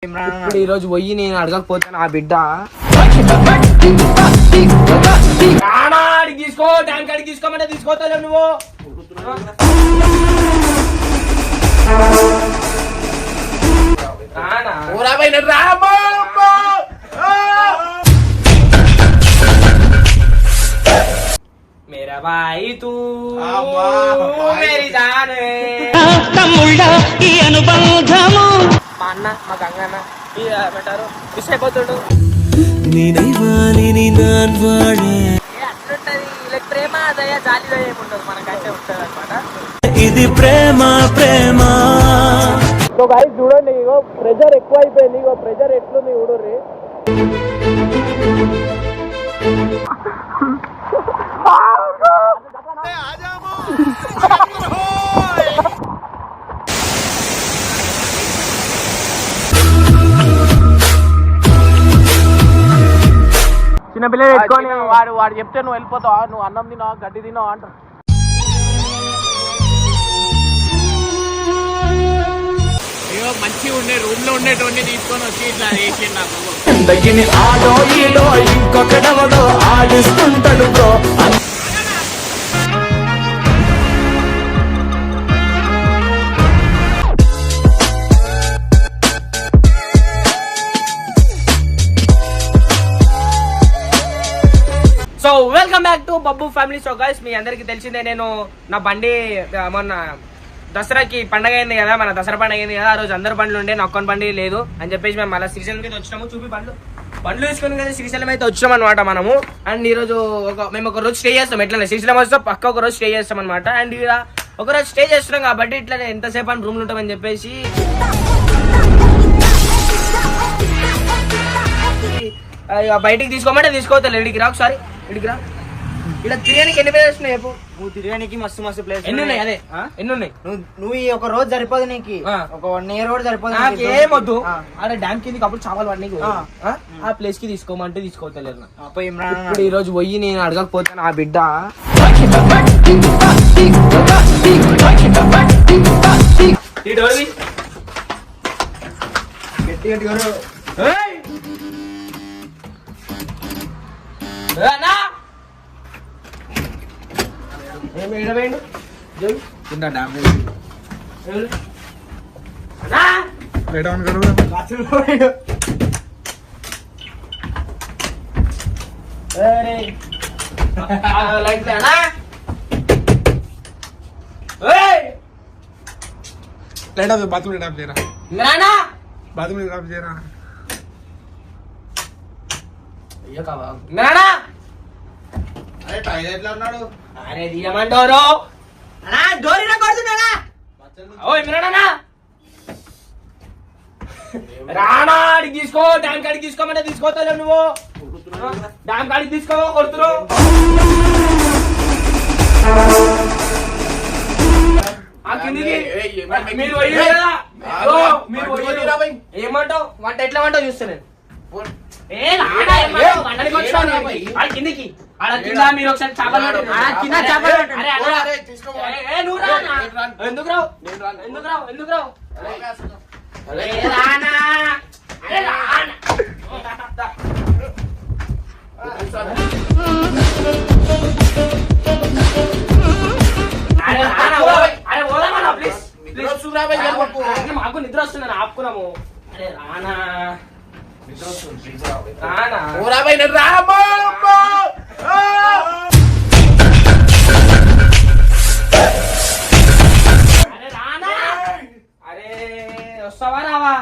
ఇప్పుడు ఈ రోజు పోయి నేను అడగకపోతే నా బిడ్డ తీసుకో ట్యాంక్ అడిగి తీసుకోమంటే తీసుకోవట్లేదు నువ్వు. मेरा भाई तू मेरी जान ఈ అనుబంధము మా అన్న మా గంగన్న పెట్టారు మిస్ అయిపోతాడు. అట్లుంటది ఇలా ప్రేమ దయ జాలి దయ ఏముంటది మనకైతే ఉంటది అనమాట. ఇది ప్రేమ ప్రేమ. సో గైస్ చూడండి, ఇగో ప్రెజర్ ఎక్కువ అయిపోయింది. ఇగో ప్రెజర్ ఎట్లుంది చూడండి. చిన్నపిల్లలు పెట్టుకొని వాడు చెప్తే నువ్వు వెళ్ళిపోతావా, నువ్వు అన్నం తిన్నావా గడ్డి తిన్నావా అంటారు. మంచిగా ఉండే రూమ్ లో ఉండేటువంటి తీసుకొని వచ్చి ఇట్లా వేసిండు. ఆడో ఈడో ఇంకొకడవడో ఆడిస్తుంటాడు bro. So welcome back to Babbu family. So guys మీ అందరికి తెలిసిందే, నేను నా బండి మొన్న దసరాకి పండగ అయింది కదా, మన దసరా పండగ అయింది కదా, ఆ రోజు అందరు బండ్లు ఉండే, నా ఒక్కని బండి లేదు అని చెప్పేసి మేము మళ్ళీ శ్రీశైలం మీద వచ్చినాము. చూపి బండ్లు తీసుకొని కదా శ్రీశైలం అయితే వచ్చినాం అనమాట మనము. అండ్ ఈ రోజు మేము ఒక రోజు స్టే చేస్తాం. ఎట్లా శ్రీశైలం వస్తే పక్క ఒక రోజు స్టే చేస్తాం అనమాట. అండ్ ఇక ఒక రోజు స్టే చేస్తున్నాం కాబట్టి ఇట్లా ఎంతసేపు అని రూమ్లు ఉంటామని చెప్పేసి బయటికి తీసుకోమంటే తీసుకోవద్దు. ఇడికి రా ఒకసారి, ఇడికి రా. ఇలా తిరగడానికి ఎన్ని ప్లేసెస్ ఉన్నాయి? నువ్వు తిరగడానికి మస్తు మస్తు ప్లేస్ ఎన్ని ఉన్నాయి? అదే ఎన్ని ఉన్నాయి? నువ్వు ఈ ఒక రోజు సరిపోదు, నీకు ఒక 1 year కూడా సరిపోదు. ఏమొద్దు, అలా డ్యామ్ కింద అప్పుడు చావాలి వాడిని ఆ ప్లేస్ కి తీసుకోమంటే తీసుకోవట్లేదు. ఇప్పుడు ఈ రోజు పోయి నేను అడగకపోతే నా బిడ్డ అరే దియమంటారు రానా అడిగి తీసుకో డ్యామ్ కాడికి తీసుకోమంటే తీసుకోవట్లేదు నువ్వు. డ్యామ్ కాడికి తీసుకో కొడుతురు. ఏమంటావు వంట ఎట్లా వంట చూస్తా నేను. కిందికి ఆడ కింద మీరు ఒకసారి చేపలు ఎందుకు రావు ఎందుకు రావు ఎందుకు రావు మాకు నిద్ర వస్తుందని ఆపుకున్నాము. అరే రానా వస్తావా రావా?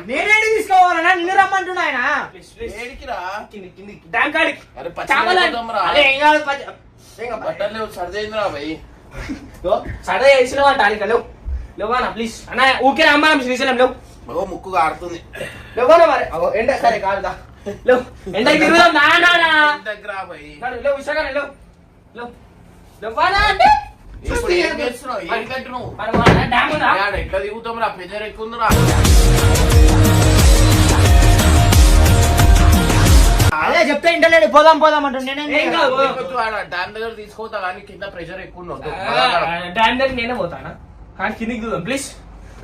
నేనేది తీసుకోవాలన్నా నిన్ను రమ్మంటున్నా ఆయన. సరదా చేసినవంట లేవు లేవానా ప్లీజ్ అన్న, ఊకే రమ్మా శ్రీశైలం లేవు. ముక్కు ఆడుతుంది లేవానా మరి ఎండ సరే కాదుదా లేవు ఎండకి తిరుగుదాం లేవు విశాఖ లేవు లేవానా అంటే ఇప్పుడు ఏం చేస్తున్నావు? ఏం కట్టినావు? డ్యామ్ ఉందా? యాడ ఎట్లా దిగుతాం రా? ప్రెజర్ ఎక్కువ ఉందిరా. అదే చెప్తే ఇంటలేడు పోదాం పోదాం అంటుండే డ్యామ్ దగ్గర తీసుకోతా కానీ కింద ప్రెషర్ ఎక్కువ ఉంది. డ్యామ్ దగ్గర నేనే పోతానా? కానీ కిందికి చూద్దాం ప్లీజ్.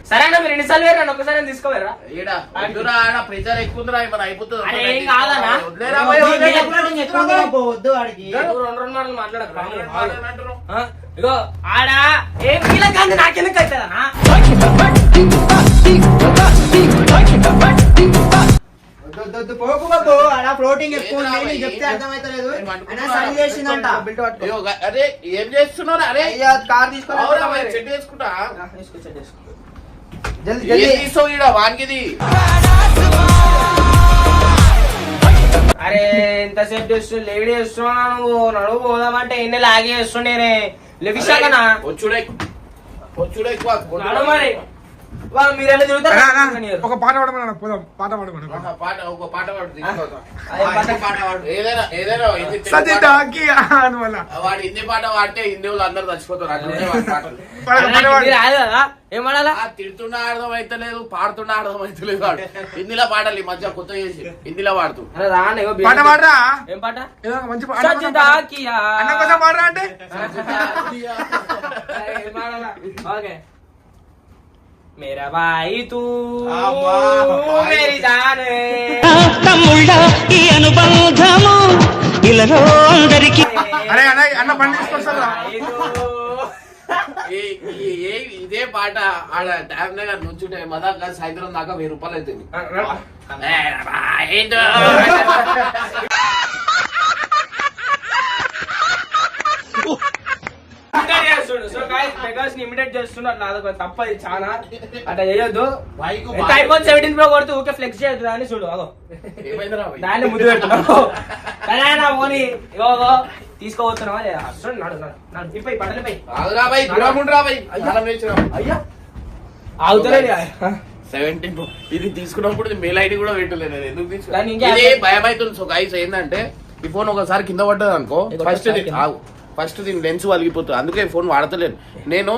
సరే అన్న మీరు ఎన్నిసార్లు వేరు నన్ను ఒక్కసారి తీసుకోవేరా? ఈడ వద్దురా, ఆడ ప్రెషర్ ఎక్కువ ఉందిరా, ఏమైనా అయిపోతుంది. అరే ఏం కాదన్నా. వదిలేరా పోయి, వదిలేరా. పోవద్దు ఆడికి. రెండు మాటలు మాట్లాడకు. ఇగో ఆడ ఏం కీలకంది నాకెందుకు అవుతుందన్నా? పోకు బాబు, ఆడ ఫ్లోటింగ్ ఎక్కువ ఉంది, నీకు చెప్తే అర్థమైతలేదు. అయినా సరి చేసిందంట. అయ్యో, అరే ఏం చేస్తున్నారు? అరే అయ్యా, కార్ అవురా, మరి చెట్టు వేసుకుంటా. జల్దీ ఏం జల్దీ. తీస్తావు ఈడ వానికిది? అరే ఎంతసేపు చేస్తు లేడీ చేస్తున్నా నువ్వు నడువు పోదామంటే ఎన్ని లాగి చేస్తుండేనే లెవిషాకనా వచ్చుడే ఎక్కువ. నడు మరి మీరు ఎలా తిరుగుతారు? ఒక పాట పాడమన్నా పోదాం. పాట పాడమన్నా ఒక పాట పాడు, తీసుకొస్తా. పాట పాడు. ఏదైనా హిందీ తెలుగు సతీ పాట. టాకీ అని వల్ల వాడు హిందీ పాట పాడితే హిందీ వాళ్ళు అందరు చచ్చిపోతారు. అట్లనే వాడి పాటలు. రాదు కదా ఏమడాలా? ఆ తిడుతున్నా అర్థం అయితలేదు, పాడుతున్నా అర్థం అయితలేదు. వాడు హిందీలో పాటలు ఈ మధ్య కొత్త చేసి హిందీలో పాడుతూ. పాట పాడరా. ఏం పాట? ఏదో మంచి సతీ టాకీయా. అన్న కోసం పాడరా అంటే ఓకే मेरा भाई तू అమ్మా, मेरी जान తమ్ముళ్ళ ఈ అనుబంధము ఇలలో అందరికి అరే అన్న బండి తీసుకొస్తారా? ఇదే పాట ఆడ డ్యామ్ దగ్గర నుంచుంటే మదాక సాయంత్రం దాకా 1000 రూపాయలు అవుతుంది. ఇమిటేట్ చేస్తున్నారు నాది తప్పది చాలా అట్లా చేయొద్దు. బైక్ ఐఫోన్ 17 Pro కొడుతూ ఊకే ఫ్లెక్స్ చేయొద్దు అని చూడు అగో ఏమైందిరా బైక్? దాన్ని ముద్దు పెట్టున్నావు పోనీ ఇగో తీసుకోబోతున్నావా లేదా? చూడు నడు నడు నడు ఇప్పై పడలపై ఆగురా బై, దూరం ఉండురా బై. చాలా వేసిరా. అయ్యా అవుతలే 17 Pro. ఇది తీసుకున్నప్పుడు మెయిల్ ఐడి కూడా పెట్టలేదు. నేను ఎందుకు దాన్ని తీసుకున్నా? ఇంకా ఇది భయం అవుతుంది. సో గైస్ ఏంటంటే ఈ ఫోన్ ఒకసారి కింద పడ్డది అనుకో, ఫస్ట్ దీని లెన్స్ వలిగిపోతుంది. అందుకే ఫోన్ వాడతలేను నేను.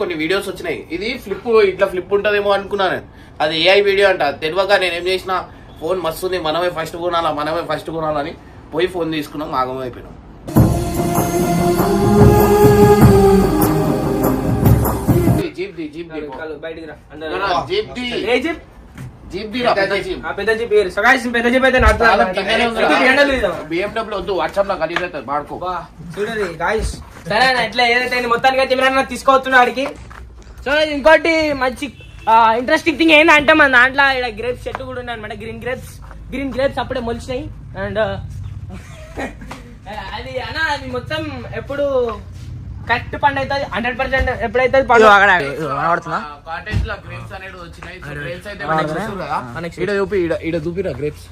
కొన్ని వీడియోస్ వచ్చినాయి, ఇది ఇట్లా ఫ్లిప్ ఉంటదేమో అనుకున్నాను. అది ఏఐ వీడియో అంట. తెలియక నేను ఏం చేసిన, ఫోన్ మస్తుంది, మనమే ఫస్ట్ కొనాలని పోయి ఫోన్ తీసుకున్నాం, ఆగం అయిపోయినాం. బయటికి రా పెద్ద జీప్ పెద్ద జీప్ అయితే BMW వద్దు, వాట్సాప్ లో కలిసి అవుతుంది, వాడుకో. చూడండి గాయస్. సరే ఎట్లా ఏదైతే మొత్తానికి అయితే ఇమ్రాన్ తీసుకోవస్తున్నా ఆడికి. సో ఇంకోటి మంచి ఇంట్రెస్టింగ్ థింగ్ ఏంటంటే మన దాంట్లో ఇక్కడ గ్రేప్స్ చెట్టు కూడా ఉన్నాయి అనమాట. గ్రీన్ గ్రేప్స్ అప్పుడే మొలిచినాయి. అండ్ అది మొత్తం ఎప్పుడు కరెక్ట్ పండు అవుతుంది 100% ఎప్పుడైతే కాటేజ్ లో గ్రేప్స్ అనేది వచ్చినాయి. గ్రేప్స్ అయితే ఈడ చూపిరా గ్రేప్స్.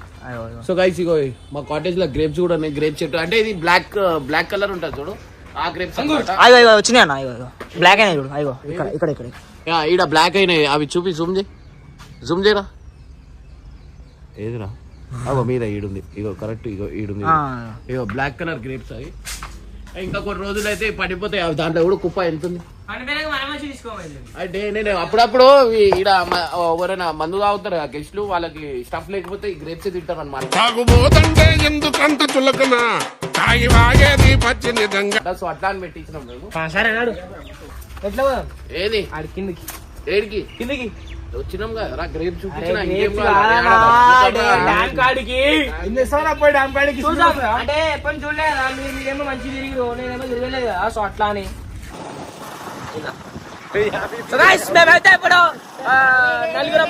సో గైస్ ఇగో మా కాటేజ్ లో గ్రేప్స్ కూడా ఉన్నాయి. గ్రేప్ చెట్టు అంటే ఇది బ్లాక్ కలర్ ఉంటుంది చూడు, ఆ గ్రేప్స్ వచ్చినాయి అన్న, బ్లాక్ అయినా చూడు. అయ్యో ఇక్కడ ఇక్కడ ఈడ బ్లాక్ అయినాయి. అవి చూపి జూమ్ చేయరా. ఏదిరా అగో మీద ఈడుంది, ఇగో కరెక్ట్, ఇగో ఈడుంది, ఇగో బ్లాక్ కలర్ గ్రేప్స్. అవి ఇంకా కొన్ని రోజులు అయితే పడిపోతాయి. అవి దాంట్లో కూడా కుప్ప వెళ్తుంది. అంటే నేను అప్పుడప్పుడు ఈడ ఎవరైనా మందు తాగుతారు ఆ గెస్ట్లు, వాళ్ళకి స్టఫ్ లేకపోతే ఈ గ్రేప్స్ తింటారు అనమాట. తాగుబోతంటే ఎందుకంత చులకన తాగి వాగేది పచ్చి నిజంగా. సో అట్లా అని పెట్టించినాం మేము. సరే నాడు ఎట్లా ఏది ఆడి కిందికి ఏడికి కిందికి వచ్చినాం కదా, గ్రేప్ చూపించిన డ్యామ్ కాడికి డ్యామ్ కాడికి అంటే ఎప్పుడు చూడలేదా మీరేమో మంచి తిరిగి నేనేమో తిరగలేదు కదా. సో అట్లా అని మేమైతే ఇప్పుడు నలుగురు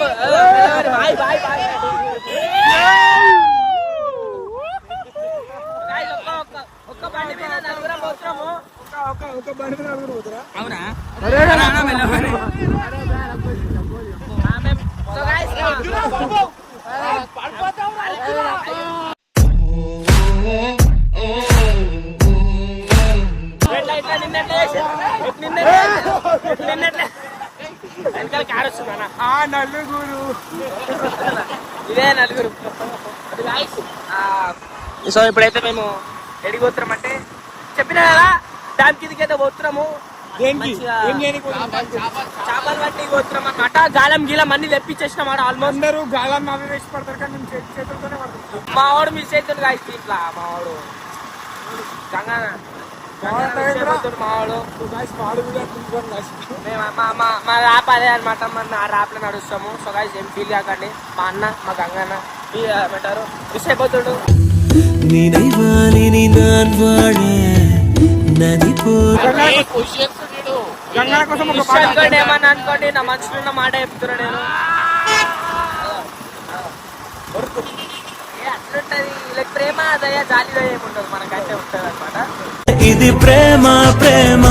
ఒక్క బండి మీద నలుగురం పోతున్నాము. అవునా? So guys, ఇదే నలుగురు. సో ఇప్పుడైతే మేము ఎడిగిపోతున్నామంటే చెప్పినా కదా డ్యామ్ కిందకి అయితే పోతున్నాము. మంచిగా చేపలు పట్టి పోతున్నాం అన్నమాట. గాలం గీలం అన్ని తెప్పించేసినాం ఆల్మోస్ట్. అందరూ గాలం అవి వేసి పడతారు కానీ మేము చేతులతోనే పడతాం. మా వాడు మిస్ అవుతుంది గాయస్ ఇట్లా. మా వాడు గంగా మా వాడు మా ర్యాప్ అదే అనమాట. మన ర్యాప్ లో నడుస్తాము. సో గాయస్ ఏం ఫీల్ కాకండి. మా అన్న మా గంగన్న ఏమంటారు మిస్ అయిపోతాడు. గంగా కోసం ఒక ఏమన్నా అనుకోండి, నా మనసులో ఉన్న మాట చెప్తున్నా నేను. అట్లుంటది లైక్ ప్రేమ దయ జాలి దయ ఏముంటది, మనకైతే ఉంటది అనమాట. ఇది ప్రేమ ప్రేమ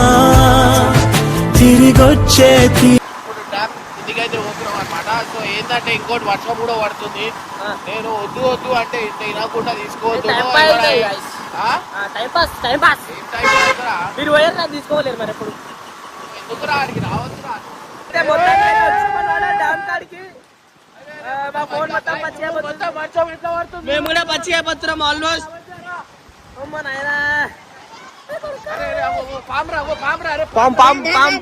తిరిగొచ్చే ఇప్పుడు డ్యామ్ ఇంటికైతే పోతున్నాం అనమాట. సో ఏంటంటే ఇంకోటి వర్షం కూడా పడుతుంది. నేను వద్దు వద్దు అంటే వినకుండా తీసుకోవద్దు. మీరు పోయారు నాకు తీసుకోలేరు మరి ఎప్పుడు. ఎందుకురా ఆడికి రావచ్చురా. మేము కూడా పచ్చి అయిపోతున్నాం ఆల్మోస్ట్. అమ్మ నాయనా పామ్ పామ్ పామ్.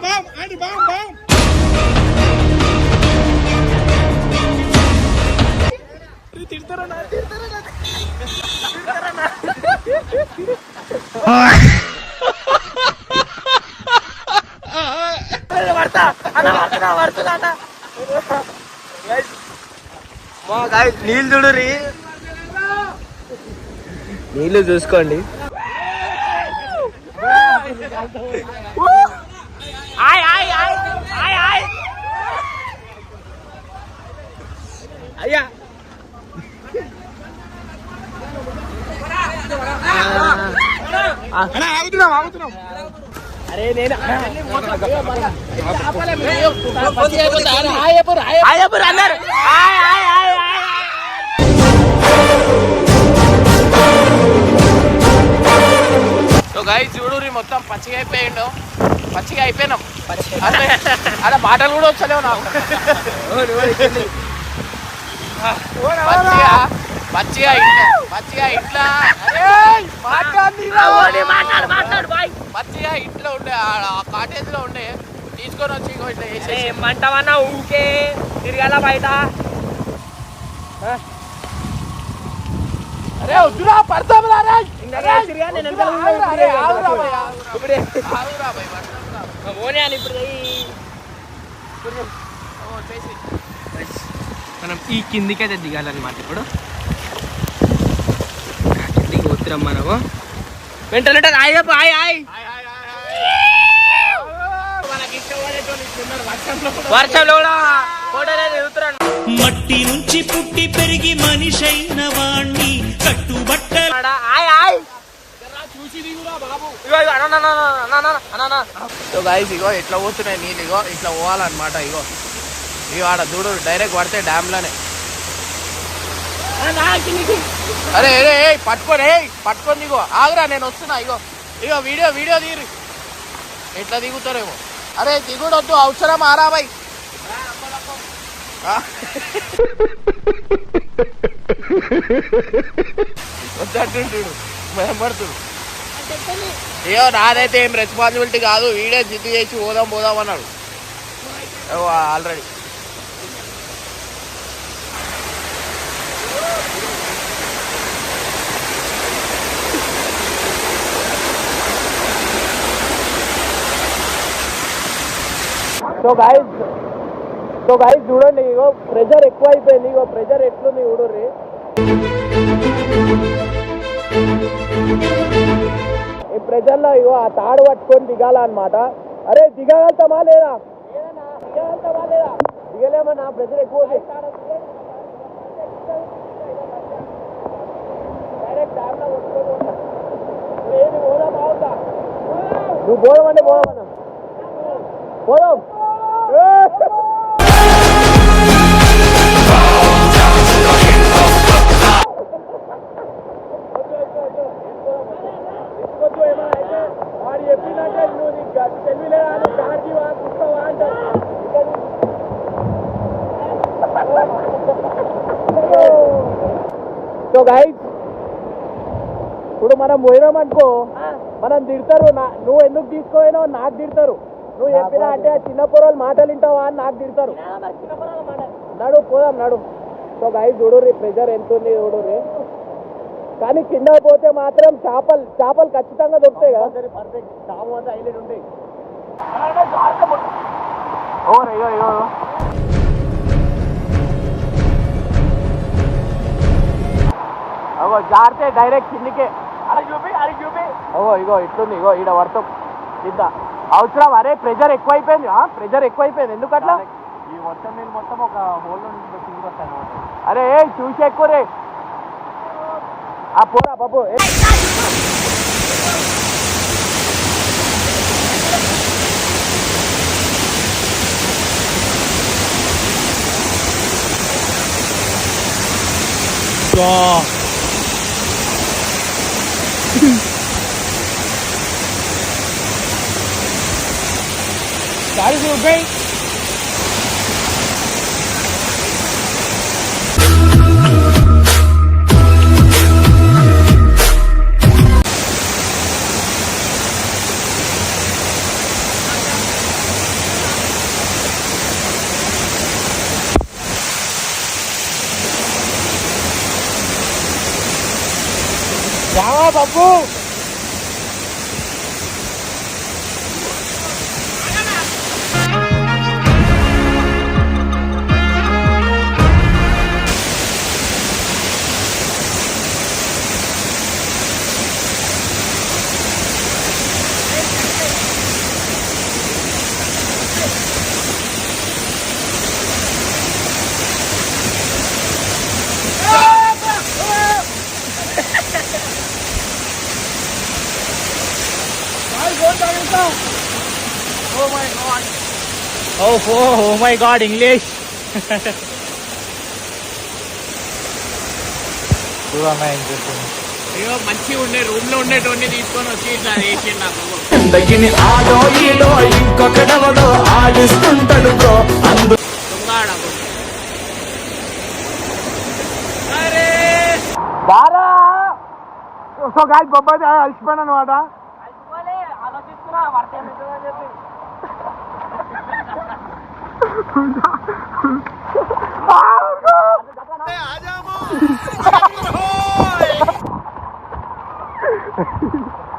నీళ్ళు చూడురి, నీళ్ళు చూసుకోండి. అయ్యా ఆగుతున్నాం. అరే నేను అన్నారు. గైస్ చూడు మొత్తం పచ్చిగా అయిపోయిండు. పచ్చిగా అయిపోయినాం. అలా మాటలు కూడా వచ్చలేవు నాకు. పచ్చిగా ఇంట్లో పచ్చిగా ఇంట్లో ఉండే కాటేజ్ లో ఉండే తీసుకొని వచ్చి ఏమంటావన్నా ఊకే తిరగాల బయట. అరే వద్దురా పడతాం మనం ఈ కిందికైతే దిగాలన్నమాట. ఇప్పుడు కిందికి పోతున్నాం మనము. వెంటనే వర్షంలో కూడా ఫోటోలే దిగుతున్నాను. మట్టి నుంచి పుట్టి పెరిగి మనిషైన వాణ్ణి కట్టుబట్ట ఇగో ఇట్లా పోతున్నాయి నీళ్ళు. ఇగో ఇట్లా పోవాలన్నమాట. ఇగో ఆడ చూడు డైరెక్ట్ పడితే డ్యామ్ లోనే. అరే అరే పట్టుకొని దిగో. ఆగురా నేను వస్తున్నా. ఇగో వీడియో తీరు. ఎట్లా దిగుతారేమో. అరే దిగుడు వద్దు అవసరం ఆరాబాయ్. వద్దంటుంటాడు భయపడుతుడు. అయ్యో నాదైతే ఏం రెస్పాన్సిబిలిటీ కాదు. వీడే జిద్దు చేసి పోదాం అన్నాడు ఆల్రెడీ. సో గైస్ చూడండి, ఇగో ప్రెషర్ ఎక్కువ అయిపోయింది. ఇగో ప్రెషర్ ఎట్లుంది చూడుర్రి. ఈ ప్రెషర్ లో ఇగో ఆ తాడు పట్టుకొని దిగాలన్నమాట. అరే దిగగలుగుతామా లేదా? దిగలేమన్నా, ప్రెషర్ ఎక్కువ ఉంది. నువ్వు పోదామంటే పోదామన్నా పోదాం. సో గైస్ ఇప్పుడు మనం పోయినామనుకో మనం తిడతారు. నువ్వు ఎందుకు తీసుకోవాలో నాకు తిడతారు. నువ్వు చెప్పినా అంటే చిన్న పొరలు మాటలు వింటావా అని నాకు తిడతారు. నడు పోదాం నడు. సో గైస్ చూడుర్రి ప్రెజర్ ఎంత ఉంది చూడుర్రి. కానీ కింద పోతే మాత్రం చేపలు ఖచ్చితంగా దొరుకుతాయి కదా. అగో జారితే డైరెక్ట్ కిందికే. ఇగో ఇట్లుంది. ఇగో ఈడ వర్తం ఇంత అవసరం. అరే ప్రెజర్ ఎక్కువైపోయింది. ప్రెజర్ ఎక్కువైపోయింది. ఎందుకట్లా? ఈ మొత్తం నేను మొత్తం ఒక హోల్ వస్తాను. అరే చూసి ఎక్కువ రే. పోరా బాబు. That is your bait. Jawa babu. Oh my God, English. అయ్యో మంచిగా ఉండే రూమ్ లో ఉండేటోని తీసుకొని వచ్చి ఇట్లా వేసి నాకు ఆడో ఈడో ఇంకొకడవడో ఆడిస్తుంటాడు బ్రో. అరే బారా. సో గాయస్ బొబ్బాయి అలసిపోయాను అనమాట. ఆలోచిస్తున్నా వర్షం అని చెప్పి.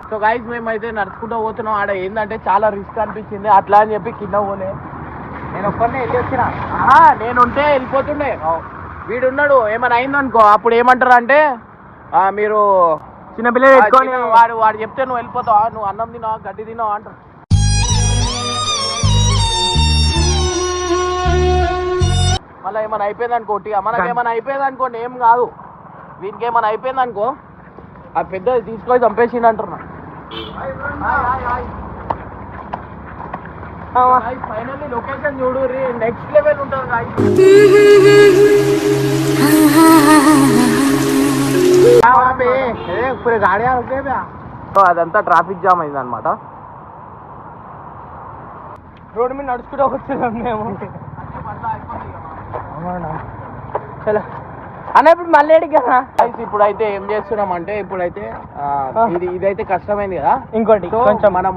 సో గైస్ మేమైతే నడుచుకుంటూ పోతున్నాం. ఆడ ఏంటంటే చాలా రిస్క్ అనిపించింది. అట్లా అని చెప్పి కింద పోలే. నేను ఒక్కరినే వెళ్ళి వచ్చిన. నేనుంటే వెళ్ళిపోతుండే. వీడున్నాడు ఏమైనా అయిందనుకో అప్పుడు ఏమంటారు అంటే మీరు చిన్నపిల్లలు పెట్టుకొని వాడు చెప్తే నువ్వు వెళ్ళిపోతావా, నువ్వు అన్నం తిన్నావా గడ్డి తిన్నావా అంటారు. మళ్ళీ ఏమైనా అయిపోయింది అనుకో మనకి ఏమైనా అయిపోయింది అనుకోండి ఏం కాదు. వీనికి ఏమైనా అయిపోయింది అనుకో ఆ పెద్ద తీసుకొని చంపేసిండు అంటున్నా. ఫైనల్లీ లొకేషన్ చూడు నెక్స్ట్ లెవెల్ ఉంటుంది గాడి. అదంతా ట్రాఫిక్ జామ్ అయింది అనమాట. రోడ్డు మీద నడుచుకుంటూ వచ్చేదాం మేము. అన్న ఇప్పుడు మళ్ళీ అడిగా. ఇప్పుడైతే ఏం చేస్తున్నాం అంటే ఇప్పుడైతే ఇదైతే కష్టమైంది కదా. ఇంకోటి కొంచెం మనం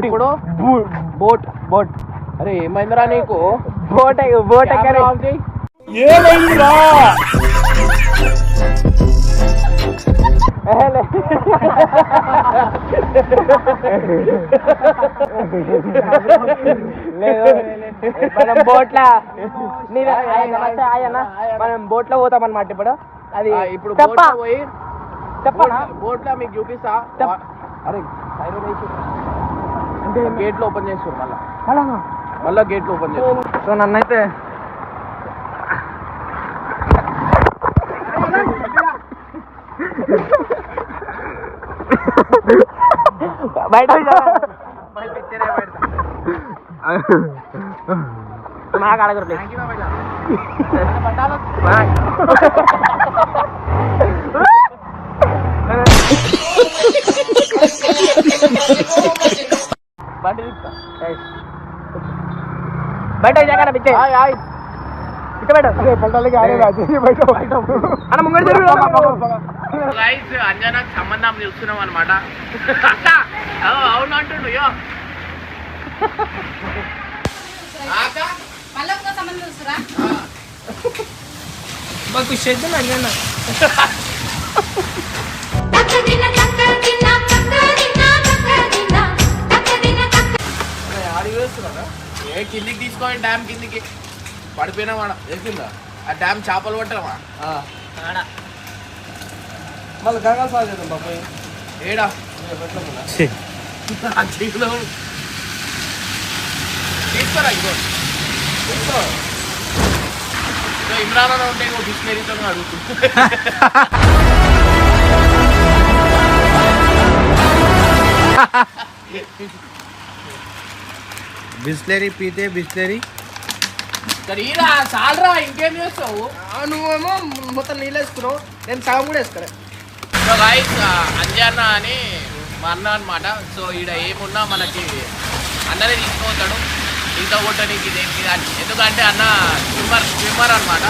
ఇప్పుడు బోట్. అరే ఏమైందిరా నీకు? బోట్ ఏమైందిరా? మనం బోట్లా మనం బోట్లో పోతాం అనమాట. ఇప్పుడు అది ఇప్పుడు పోయి చెప్పనా బోట్లో మీకు చూపిస్తా. అరే అంటే గేట్లు ఓపెన్ చేస్తారు మళ్ళా గేట్లు ఓపెన్ చేస్తారు. సో నన్నైతే బయట నాకు అడగరు బయట జాగా పిచ్చే అంజనాకు సంబంధం చూస్తున్నాం అనమాట. అవును అంటుండు యో మాకు చేద్దాం అన్న ఏ కిందికి తీసుకోండి డ్యామ్ కిందికి పడిపోయినా వాడ తెలిసిందా ఆ డ్యామ్ చేపలు పట్టరామా మళ్ళీ గంగా సాగు చేద్దాం బాబాయ్. ఏడా తీసుకోరా ఇగో తీసుకో ఇమ్రాన్ అని ఉంటే ఇంకో డిక్షనరీతో అడుగుతుంది బిస్లరీ పీతే బిస్లరీ ఈరా చాలరా ఇంకేం చేస్తావు నువ్వేమో మొత్తం నీళ్ళు వేసుకున్నావు, నేను సగం కూడా వేసుకున్నా. సో గైస్ అంజన్న అని మా అన్న అనమాట. సో ఈడ ఏమున్నా మనకి అన్ననే తీసుకుపోతాడు ఈత కొట్టడానికి దేనికి దానికి. ఎందుకంటే అన్న స్విమ్మర్ అనమాట,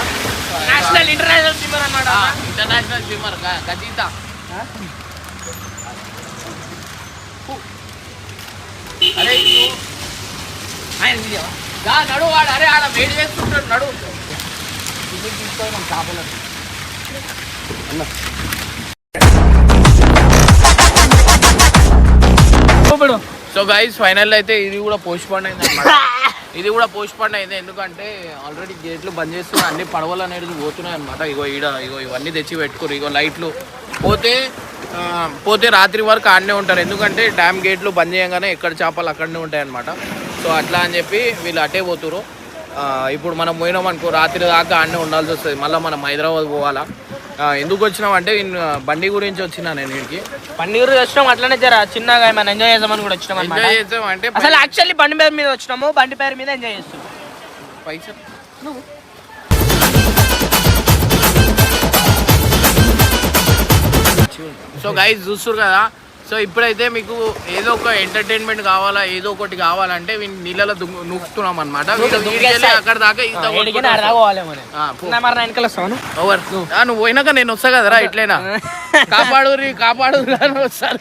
నేషనల్ ఇంటర్నేషనల్ స్విమ్మర్ అనమాట. ఇంటర్నేషనల్ స్విమ్మర్ గజీత. అరే నడు వాడు, అరే ఆడ వేడి చేస్తుంటాడు నడు. తీసుకోవాలి మన చేపలు. సో గైస్ ఫైనల్ అయితే ఇది కూడా పోస్ట్ పోన్ అయింది అనమాట. ఇది కూడా పోస్ట్ పోన్ అయింది ఎందుకంటే ఆల్రెడీ గేట్లు బంద్ చేస్తున్నా, అన్ని పడవలు అనేది పోతున్నాయి అనమాట. ఇగో ఇగో ఇవన్నీ తెచ్చి పెట్టుకోరు. ఇగో లైట్లు పోతే రాత్రి వరకు ఆడనే ఉంటారు, ఎందుకంటే డ్యామ్ గేట్లు బంద్ చేయగానే ఎక్కడ చేపలు అక్కడనే ఉంటాయి అనమాట. సో అట్లా అని చెప్పి వీళ్ళు అటే పోతురు. ఇప్పుడు మనం పోయినాం అనుకో రాత్రి దాకా ఆడనే ఉండాల్సి వస్తుంది. మళ్ళీ మనం హైదరాబాద్ పోవాలా. ఎందుకు వచ్చినాం అంటే బండి గురించి వచ్చినా నేను వీడికి. బండి గురించి వచ్చినాం అట్లనే జర చిన్నగా ఏమైనా ఎంజాయ్ చేద్దామని కూడా వచ్చినాం. ఎంజాయ్ చేద్దాం అంటే అసలు యాక్చువల్లీ బండి పేరు మీద వచ్చినాము, బండి పేరు మీద ఎంజాయ్ చేస్తున్నాం. పైసలు సో గైస్ చూస్తున్నారు కదా. సో ఇప్పుడైతే మీకు ఏదో ఒక ఎంటర్టైన్మెంట్ కావాలా, ఏదో ఒకటి కావాలంటే నీళ్ళలో నూకుతున్నాం అనమాట. అక్కడ దాకా నువ్వు పోయినాక నేను వస్తా కదరా ఇట్లైనా. కాపాడు వస్తారు.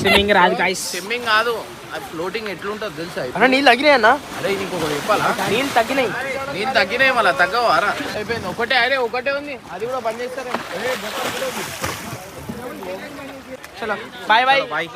స్విమ్మింగ్ రాదు గాయ్స్, స్విమ్మింగ్ కాదు అది ఫ్లోటింగ్ ఎట్లుంటుంది తెలుసా? అన్న నీళ్ళు తగ్గినాయి అన్న. అరే ఇంకొకటి చెప్పాలా? నీళ్ళు తగ్గినాయి. నీళ్ళు తగ్గినాయి మళ్ళీ తగ్గవారా? అయిపోయింది ఒకటే ఉంది, అది కూడా బంద్ చేస్తారే. చలో బాయ్ బాయ్.